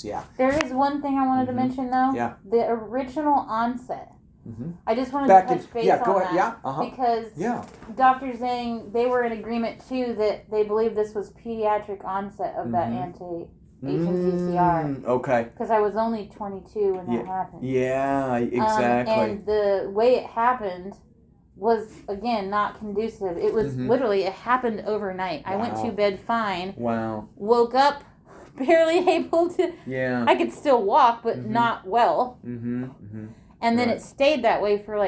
things, yeah. There is one thing I wanted to mention, though. Yeah. The original onset. I just wanted Back to touch base yeah, on go that. ahead. Because Dr. Zhang, they were in agreement, too, that they believe this was pediatric onset of that anti-HMGCR. Okay. Because I was only 22 when that happened. Yeah, exactly. And the way it happened was, again, not conducive. It was literally, it happened overnight. Wow. I went to bed fine. Wow. Woke up barely able to... Yeah. I could still walk, but not well. And then it stayed that way for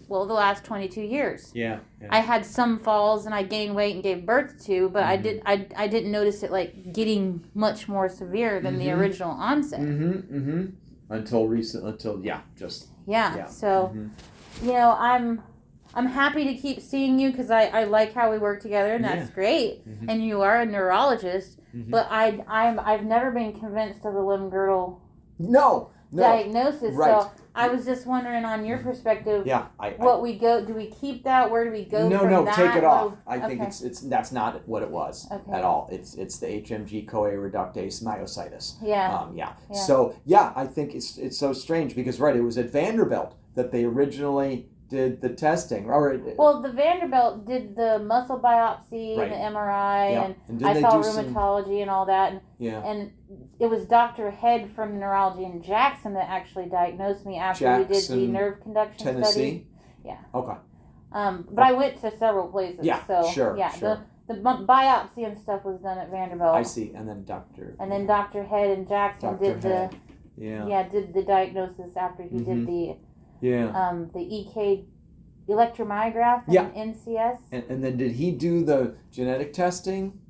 the last 22 years. Yeah. I had some falls and I gained weight and gave birth to, but I didn't notice it getting much more severe than the original onset. Until recent, So, I'm happy to keep seeing you because I like how we work together, and that's great. And you are a neurologist, but I've never been convinced of the Limb-Girdle diagnosis. Right. So I was just wondering, on your perspective, do we keep that? Where do we go? No, take it off. I think that's not what it was at all. It's the HMG-CoA reductase myositis. So I think it's so strange because it was at Vanderbilt that they originally did the testing. Well, the Vanderbilt did the muscle biopsy and the MRI, and I saw rheumatology and all that. And it was Dr. Head from Neurology in Jackson that actually diagnosed me after we did the nerve conduction Tennessee? study. Yeah. Okay. But I went to several places. Yeah, so, sure. The biopsy and stuff was done at Vanderbilt. I see. And then Dr. Head in Jackson did the diagnosis after he did the EK electromyograph and NCS. And then did he do the genetic testing?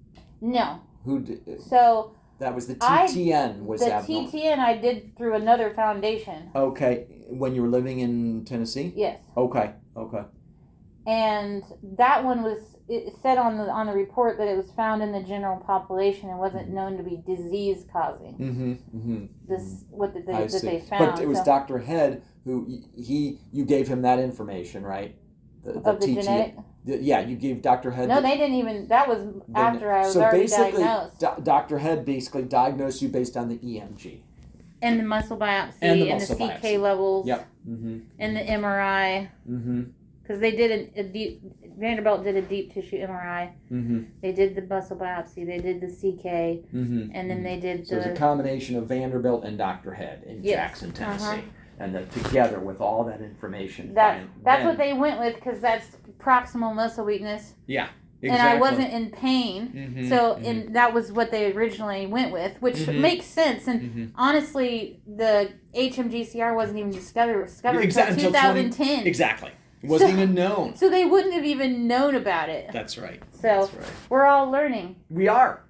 No. Who did? So that was the TTN. TTN I did through another foundation. Okay. When you were living in Tennessee? Yes. Okay. And that one it said on the report that it was found in the general population and wasn't known to be disease causing. What did they found? But it was Dr. Head who you gave him that information, right? The genetic? You gave Dr. Head. No, they didn't even. That was after I was already diagnosed. Dr. Head basically diagnosed you based on the EMG. And the muscle biopsy and the CK levels. Yep. And the MRI. Because they did Vanderbilt did a deep tissue MRI. They did the muscle biopsy. They did the CK. And then they did So it was a combination of Vanderbilt and Dr. Head in Jackson, Tennessee. And together with all that information. That's what they went with, because that's proximal muscle weakness. Yeah. Exactly. And I wasn't in pain, and that was what they originally went with, which makes sense. And honestly, the HMGCR wasn't even discovered until 2010. Exactly. It wasn't even known. So they wouldn't have even known about it. That's right. So we're all learning. We are.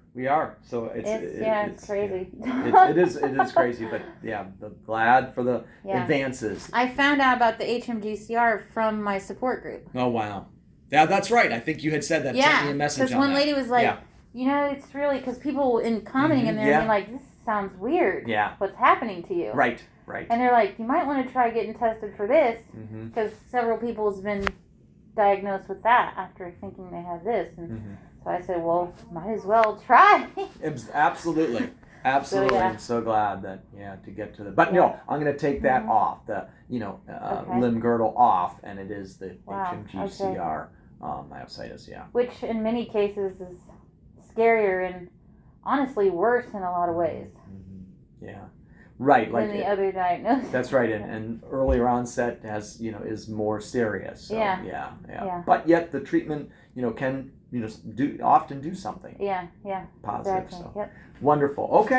So it's crazy. It is crazy, but glad for the advances. I found out about the HMGCR from my support group. Oh wow. Yeah, that's right. I think you had said that. Sent me a message. Because one lady was like, it's really, because people commenting in there and like, this sounds weird. Yeah. What's happening to you? Right. And they're like, you might want to try getting tested for this, because several people has been diagnosed with that after thinking they had this. And so I said, well, might as well try. Absolutely. I'm so glad that to get to the. But no, I'm going to take that off, the limb-girdle off, and it is the HMGCR myositis. Yeah. Which in many cases is scarier and honestly worse in a lot of ways. Yeah. Right, than the other diagnosis. That's right, and earlier onset is more serious. So, yeah. But yet the treatment can often do something. Yeah. Positive. Exactly. So wonderful. Okay.